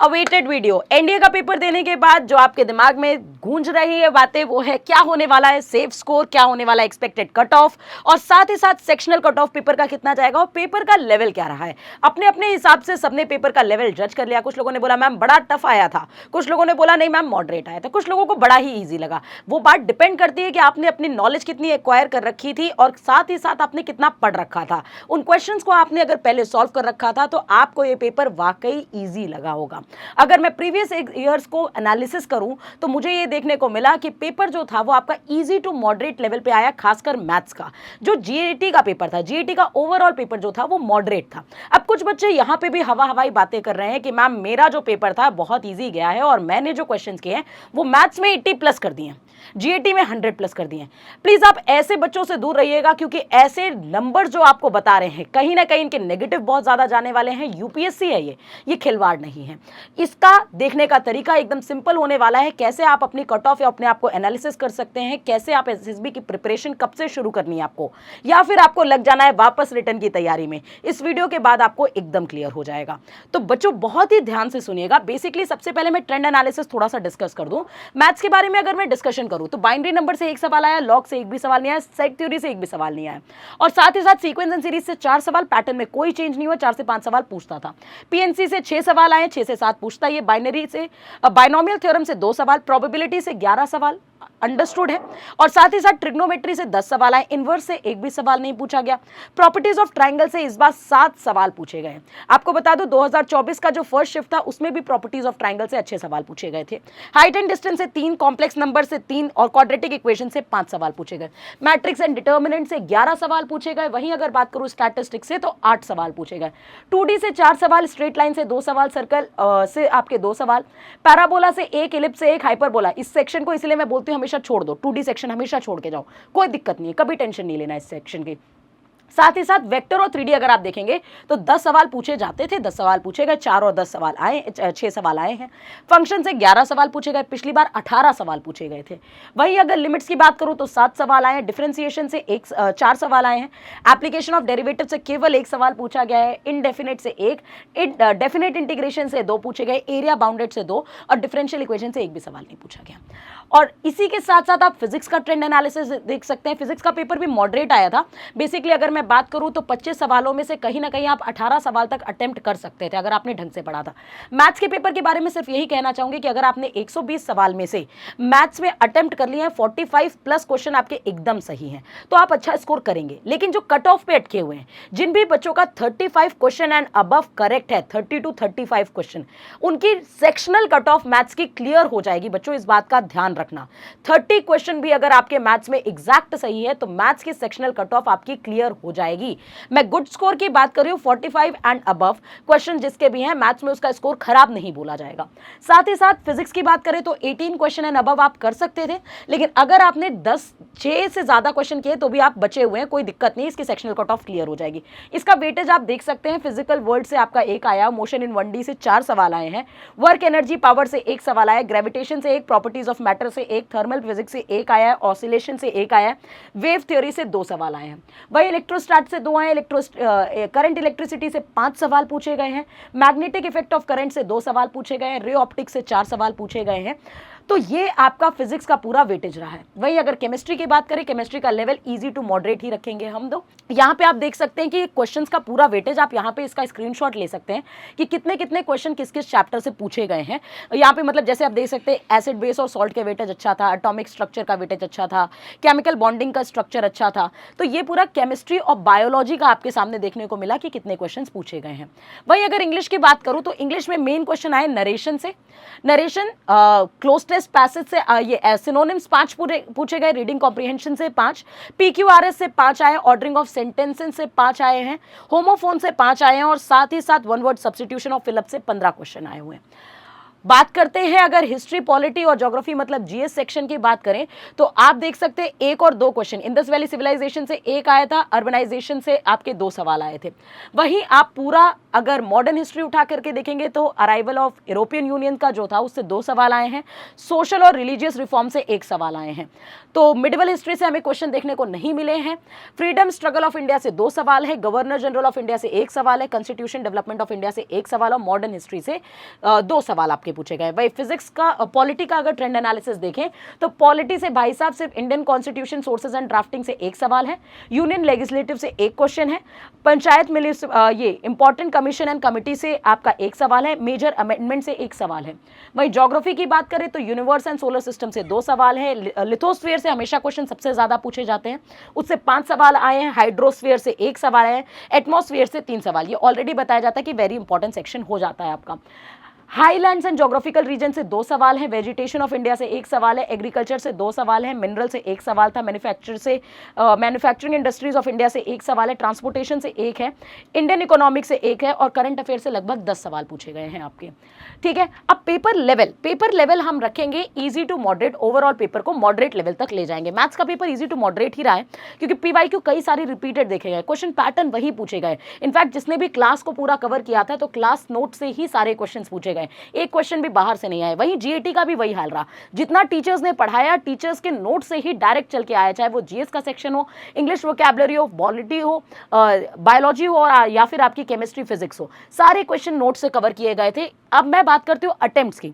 Awaited video. NDA का paper देने के बाद जो आपके दिमाग में गूंज रही है बातें वो है क्या होने वाला है सेफ स्कोर, क्या होने वाला है एक्सपेक्टेड कट ऑफ, और साथ ही साथ सेक्शनल कट ऑफ पेपर का कितना जाएगा और पेपर का लेवल क्या रहा है। अपने अपने हिसाब से सबने पेपर का लेवल जज कर लिया। कुछ लोगों ने बोला मैम बड़ा टफ आया था, कुछ लोगों ने बोला नहीं मैम मॉडरेट आया था, कुछ लोगों को बड़ा ही ईजी लगा। वो बात डिपेंड करती है कि आपने अपनी नॉलेज कितनी एक्वायर कर रखी थी और साथ ही साथ आपने कितना पढ़ रखा था। उन क्वेश्चंस को आपने अगर पहले सॉल्व कर रखा था तो आपको ये पेपर वाकई ईजी लगा होगा। अगर मैं प्रीवियस ईयर्स को एनालिसिस करूं तो मुझे ये देखने को मिला कि पेपर जो था वो आपका इजी टू मॉडरेट लेवल पे आया, खासकर मैथ्स का। जो जीएटी का पेपर था, जीएटी का ओवरऑल पेपर जो था वो मॉडरेट था। अब कुछ बच्चे यहां पे भी हवाई बातें कर रहे हैं कि मैम मेरा जो पेपर था बहुत ईजी गया है और मैंने जो क्वेश्चंस किए हैं वो मैथ्स में 80 प्लस कर दिए हैं, जीएटी में 100 प्लस कर दिए हैं। प्लीज आप ऐसे बच्चों से दूर रहिएगा क्योंकि ऐसे नंबर जो आपको बता रहे हैं कहीं ना कहीं इनके नेगेटिव बहुत ज्यादा जाने वाले हैं। यूपीएससी है ये खिलवाड़ नहीं है। इसका देखने का तरीका एकदम सिंपल होने वाला है। कैसे आप अपनी कट ऑफ या अपने आप को एनालिसिस कर सकते हैं, कैसे आप एसएसबी की प्रिपरेशन कब से शुरू करनी है आपको, या फिर आपको लग जाना है वापस रिटर्न की तैयारी में, इस वीडियो के बाद आपको एकदम क्लियर हो जाएगा। तो बच्चों बहुत ही ध्यान से सुनिएगा। बेसिकली सबसे पहले मैं ट्रेंड एनालिसिस थोड़ा सा डिस्कस कर दूं। मैथ्स के बारे में अगर मैं डिस्कशन करूं तो बाइनरी नंबर से एक सवाल आया, लॉग से एक भी सवाल नहीं आया, सेट थ्योरी से एक भी सवाल नहीं आया, और साथ ही साथ सीक्वेंस एंड सीरीज से 4 सवाल, पैटर्न में कोई चेंज नहीं हुआ, 4 से 5 सवाल पूछता था। पीएनसी से 6 सवाल आए, 6 से 7 पूछता। ये बाइनरी से बाइनोमियल थ्योरम से 2 सवाल, प्रोबेबिलिटी से 11 सवाल अंडरस्टूड है, और साथ ही साथ ट्रिग्नोमेट्री से 10 सवाल आए, इनवर्स से एक भी सवाल नहीं पूछा गया। प्रॉपर्टीज ऑफ ट्रायंगल से इस बार 7 सवाल पूछे गए। आपको बता दूं 2024 का जो फर्स्ट शिफ्ट था उसमें भी प्रॉपर्टीज ऑफ ट्रायंगल से अच्छे सवाल पूछे गए थे। हाइट एंड डिस्टेंस से 3, कॉम्प्लेक्स नंबर से 3 और क्वाड्रेटिक इक्वेशन से 5 सवाल पूछे गए। मैट्रिक्स एंड डिटर्मिनेंट से 11 सवाल पूछे गए। वहीं अगर बात करूं स्टैटिस्टिक्स से तो 8 सवाल पूछे गए। 2D से 4 सवाल, स्ट्रेट लाइन से 2 सवाल, सर्कल से आपके 2 सवाल, पैराबोला से 1, इलिप्स से 1, हाइपरबोला। इस सेक्शन को इसलिए मैं बोलती हूं हमेशा छोड़ दो, 2D सेक्शन हमेशा छोड़ के जाओ, कोई दिक्कत नहीं है, कभी टेंशन नहीं लेना इस सेक्शन की। साथ ही साथ वेक्टर और 3D अगर आप देखेंगे तो 10 सवाल पूछे जाते थे, 10 सवाल पूछे गए, 4 और 10 सवाल आए, 6 सवाल आए हैं। फंक्शन से 11 सवाल पूछे गए, पिछली बार 18 सवाल पूछे गए थे। वहीं अगर लिमिट्स की बात करूं तो 7 सवाल आए हैं, डिफरेंशिएशन से 4 सवाल आए हैं, एप्लीकेशन ऑफ डेरिवेटिव से केवल 1 सवाल पूछा गया है, इनडेफिनेट से 1, डेफिनेट इंटीग्रेशन से 2 पूछे गए, एरिया बाउंडेड से 2 और डिफरेंशियल इक्वेशन से 1 भी सवाल नहीं पूछा गया। और इसी के साथ साथ आप फिजिक्स का ट्रेंड एनालिसिस देख सकते हैं। फिजिक्स का पेपर भी मॉडरेट आया था। बेसिकली अगर मैं बात करूं तो 25 सवालों में से कहीं ना कहीं आप 18 सवाल तक अटेम्प्ट कर सकते थे अगर आपने ढंग से पढ़ा था। मैथ्स के पेपर के बारे में सिर्फ यही कहना चाहूंगी कि अगर आपने 120 सवाल में से मैथ्स में अटेम्प्ट कर लिए हैं, 45 प्लस क्वेश्चन आपके एकदम सही हैं, तो आप अच्छा स्कोर करेंगे। लेकिन जो कट ऑफ पे अटके हुए हैं, जिन भी बच्चों का 35 क्वेश्चन एंड अबव करेक्ट है, 30 to 35 क्वेश्चन, उनकी सेक्शनल कट ऑफ मैथ्स की क्लियर हो जाएगी। बच्चों इस बात का ध्यान रखना, 30 क्वेश्चन भी अगर आपके मैथ्स में एग्जैक्ट सही है तो मैथ्स की सेक्शनल कट ऑफ आपकी क्लियर हो जाएगी। मैं गुड स्कोर की बात कर रही हूं, 45 एंड अबव क्वेश्चन जिसके भी हैं मैथ्स में उसका स्कोर खराब नहीं बोला जाएगा। साथ ही साथ फिजिक्स की बात करें तो 18 क्वेश्चन एंड अबव आप कर सकते थे, लेकिन अगर आपने 6 से ज्यादा क्वेश्चन किए तो भी आप बचे हुए हैं, कोई दिक्कत नहीं, इसकी सेक्शनल कट ऑफ क्लियर हो जाएगी। इसका वेटेज आप देख सकते हैं। फिजिकल वर्ल्ड से आपका 1 आया, मोशन इन 1D से 4 सवाल आए हैं, वर्क एनर्जी पावर से 1 सवाल आया, ग्रेविटेशन से 1, प्रॉपर्टीज ऑफ मैटर से 1, थर्मल फिजिक्स से 1 आया है, ऑसिलेशन से 1 आया है, वेव थ्योरी से 2 सवाल आए हैं। वही इलेक्ट्रोस्टैट से 2 आए, करंट इलेक्ट्रिसिटी से 5 सवाल पूछे गए हैं, मैग्नेटिक इफेक्ट ऑफ करंट से 2 सवाल पूछे गए हैं, रे ऑप्टिक्स से 4 सवाल पूछे गए हैं। तो ये आपका फिजिक्स का पूरा वेटेज रहा है। वही अगर केमिस्ट्री की बात करें, केमिस्ट्री का लेवल इजी टू मॉडरेट ही रखेंगे हम दो। यहाँ पे आप देख सकते हैं कि क्वेश्चंस का पूरा वेटेज, आप यहाँ पे इसका स्क्रीनशॉट ले सकते हैं कि कितने कितने क्वेश्चन किस किस चैप्टर से पूछे गए हैं। यहाँ पे मतलब जैसे आप देख सकते हैं एसिड बेस और सॉल्ट का वेटेज अच्छा था, एटॉमिक स्ट्रक्चर का वेटेज अच्छा था, केमिकल बॉन्डिंग का स्ट्रक्चर अच्छा था। तो ये पूरा केमिस्ट्री और बायोलॉजी का आपके सामने देखने को मिला कि कितने क्वेश्चन पूछे गए हैं। वही अगर इंग्लिश की बात करूँ तो इंग्लिश में मेन क्वेश्चन आए नरेशन से, नरेशन, क्लोज टेस्ट पैसेज से ये सिनोनिम्स 5 पूछे गए, रीडिंग कॉम्प्रिहेंशन से 5, पीक्यूआरएस से 5 आए, ऑर्डरिंग ऑफ सेंटेंसेस से 5 आए हैं, होमोफोन से 5 आए हैं, और साथ ही साथ वन वर्ड सब्स्टिट्यूशन और फिलअप से 15 क्वेश्चन आए हुए हैं। बात करते हैं अगर हिस्ट्री, पॉलिटी और ज्योग्राफी मतलब जीएस सेक्शन की बात करें तो आप देख सकते हैं 1 और 2 क्वेश्चन। इंडस वैली सिविलाइजेशन से 1 आया था, अर्बनाइजेशन से आपके 2 सवाल आए थे। वहीं आप पूरा अगर मॉडर्न हिस्ट्री उठा करके देखेंगे तो अराइवल ऑफ यूरोपियन यूनियन का जो था उससे 2 सवाल आए हैं, सोशल और रिलीजियस रिफॉर्म से 1 सवाल आए हैं। तो मिडिवल हिस्ट्री से हमें क्वेश्चन देखने को नहीं मिले हैं। फ्रीडम स्ट्रगल ऑफ इंडिया से 2 सवाल है, गवर्नर जनरल ऑफ इंडिया से 1 सवाल है, कॉन्स्टिट्यूशन डेवलपमेंट ऑफ इंडिया से 1 सवाल और मॉडर्न हिस्ट्री से 2 सवाल आपके पूछे गए। वही फिजिक्स का पॉलिटी का अगर ट्रेंड एनालिसिस देखें तो पॉलिटी से भाई साहब सिर्फ Indian constitution sources and drafting से 1 सवाल है, यूनियन लेजिस्लेटिव से 1 क्वेश्चन है, पंचायत ये इंपॉर्टेंट कमीशन एंड कमिटी से आपका 1 सवाल है, मेजर अमेंडमेंट से 1 सवाल है। वही ज्योग्राफी की बात करें तो यूनिवर्स एंड सोलर सिस्टम से 2 सवाल है, लिथोस्फीयर से हमेशा क्वेश्चन सबसे ज्यादा पूछे जाते हैं, उससे 5 सवाल आए हैं, हाइड्रोस्फीयर से 1 सवाल है, एटमॉस्फेयर से 3 सवाल। ये ऑलरेडी बताया जाता है कि वेरी इंपॉर्टेंट सेक्शन हो जाता है आपका। हाईलैंड्स एंड ज्योग्राफिकल रीजन से 2 सवाल है, वेजिटेशन ऑफ इंडिया से 1 सवाल है, एग्रीकल्चर से 2 सवाल है, मिनरल से 1 सवाल था, मैन्युफैक्चरिंग इंडस्ट्रीज ऑफ इंडिया से 1 सवाल है, ट्रांसपोर्टेशन से 1 है, इंडियन इकोनॉमिक से 1 है और करंट अफेयर से लगभग 10 सवाल पूछे गए हैं आपके। ठीक है, अब पेपर लेवल हम रखेंगे easy to moderate, overall paper को मॉडरेट लेवल तक ले जाएंगे। मैथ्स का पेपर इजी टू मॉडरेट ही रहा है क्योंकि पीवाईक्यू कई सारे रिपीटेड देखे गए, क्वेश्चन पैटर्न वही पूछे गए। इनफैक्ट जिसने भी क्लास को पूरा कवर किया था तो क्लास नोट से ही सारे क्वेश्चन पूछे गए, एक क्वेश्चन भी बाहर से नहीं आए। वहीं जीएटी का भी वही हाल रहा, जितना टीचर्स ने पढ़ाया टीचर्स के नोट से ही डायरेक्ट चल के आया, चाहे वो जीएस का सेक्शन हो, इंग्लिश वोकैबुलरी हो, पॉलिटी हो, बायोलॉजी हो या फिर आपकी केमिस्ट्री फिजिक्स हो, सारे क्वेश्चन नोट से कवर किए गए थे। अब मैं बात करती हूँ अटेम्प्ट्स की।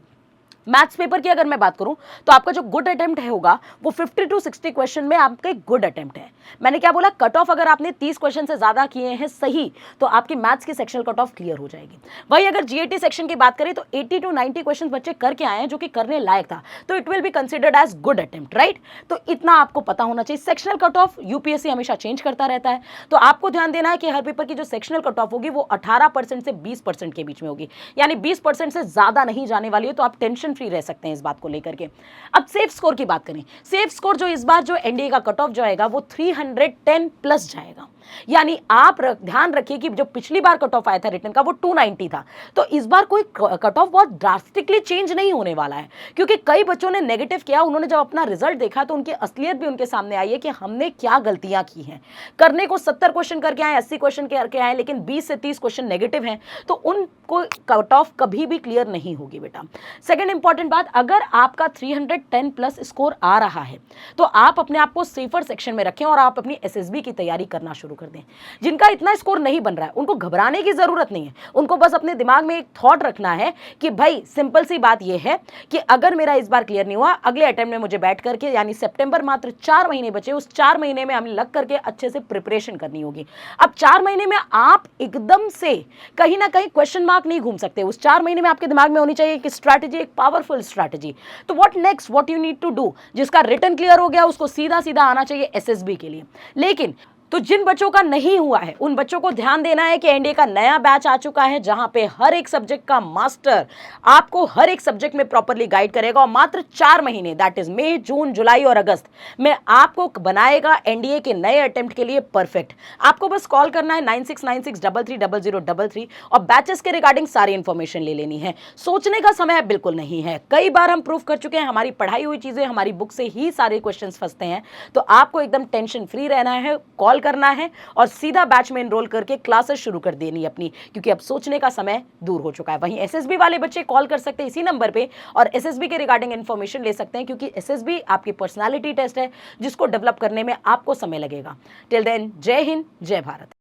मैथ्स पेपर की अगर मैं बात करूं तो आपका जो गुड अटेम्प्ट होगा वो 50 to 60 क्वेश्चन में आपका एक गुड अटेम्प्ट है। मैंने क्या बोला, कट ऑफ अगर आपने 30 क्वेश्चन से ज्यादा किए हैं सही तो आपकी मैथ्स की सेक्शनल कट ऑफ क्लियर हो जाएगी। वही अगर जीएटी सेक्शन की बात करें तो 80 to 90 क्वेश्चन बच्चे करके आए हैं जो कि करने लायक था, तो it will be considered as good attempt, right. तो इतना आपको पता होना चाहिए। सेक्शनल कट ऑफ यूपीएससी हमेशा चेंज करता रहता है, तो आपको ध्यान देना है कि हर पेपर की जो सेक्शनल कट ऑफ होगी वो 18% से 20% के बीच में होगी, यानी 20% से ज्यादा नहीं जाने वाली है, तो आप टेंशन फ्री रह सकते हैं इस बात को लेकर के। अब सेफ स्कोर की बात करें, सेफ स्कोर जो इस बार जो एनडीए का कट ऑफ जाएगा वो 310 प्लस जाएगा। यानी आप ध्यान रखिए कि जो पिछली बार कट ऑफ आया था रिटर्न का वो 290 था, तो इस बार कोई कट ऑफ बहुत ड्रास्टिकली चेंज नहीं होने वाला है, क्योंकि कई बच्चों ने नेगेटिव किया, उन्होंने जब अपना रिजल्ट देखा तो उनकी असलियत भी उनके सामने आई है कि हमने क्या गलतियां की हैं। करने को 70 क्वेश्चन करके आए, 80 क्वेश्चन करके आए, लेकिन 20 से 30 क्वेश्चन नेगेटिव हैं, तो उनको कट ऑफ कभी भी क्लियर नहीं होगी बेटा। सेकेंड इंपॉर्टेंट बात, अगर आपका 310 प्लस स्कोर आ रहा है तो आप अपने आप को सेफर सेक्शन में रखें और आप अपनी एसएसबी की तैयारी करना शुरू कर दें। जिनका इतना स्कोर नहीं बन रहा है उनको घबराने की जरूरत नहीं है, उनको बस अपने दिमाग में एक थॉट रखना है कि भाई सिंपल सी बात यह है कि अगर मेरा इस बार क्लियर नहीं हुआ, अगले अटेम्प्ट में मुझे बैठ करके, यानी सितंबर मात्र 4 महीने बचे, उस 4 महीने में हमें लग करके अच्छे से प्रिपरेशन करनी होगी। अब 4 महीने में आप एकदम से कहीं ना कहीं क्वेश्चन मार्क नहीं घूम सकते, उस 4 महीने में आपके दिमाग में होनी चाहिए एक स्ट्रैटेजी, एक पावरफुल स्ट्रैटेजी। तो what next, what you need to do, जिसका रिटर्न क्लियर हो गया उसको सीधा सीधा आना चाहिए एसएसबी के लिए। लेकिन तो जिन बच्चों का नहीं हुआ है उन बच्चों को ध्यान देना है कि एनडीए का नया बैच आ चुका है जहां पे हर एक सब्जेक्ट का मास्टर आपको हर एक सब्जेक्ट में प्रॉपर्ली गाइड करेगा और मात्र 4 महीने, दैट इज मई, जून, जुलाई और अगस्त में आपको बनाएगा एनडीए के नए अटेम्प्ट के लिए परफेक्ट। आपको बस कॉल करना है 9696330033 और बैचेस के रिगार्डिंग सारी इंफॉर्मेशन ले लेनी है। सोचने का समय बिल्कुल नहीं है, कई बार हम प्रूव कर चुके हैं, हमारी पढ़ाई हुई चीजें हमारी बुक से ही सारे क्वेश्चंस फंसते हैं, तो आपको एकदम टेंशन फ्री रहना है, कॉल करना है और सीधा बैच में एनरोल करके क्लासेस शुरू कर देनी अपनी, क्योंकि अब सोचने का समय दूर हो चुका है। वहीं एसएसबी वाले बच्चे कॉल कर सकते हैं इसी नंबर पे और एसएसबी के रिगार्डिंग इंफॉर्मेशन ले सकते हैं, क्योंकि एसएसबी आपकी पर्सनालिटी टेस्ट है जिसको डेवलप करने में आपको समय लगेगा। टिल देन, जय हिंद, जय भारत।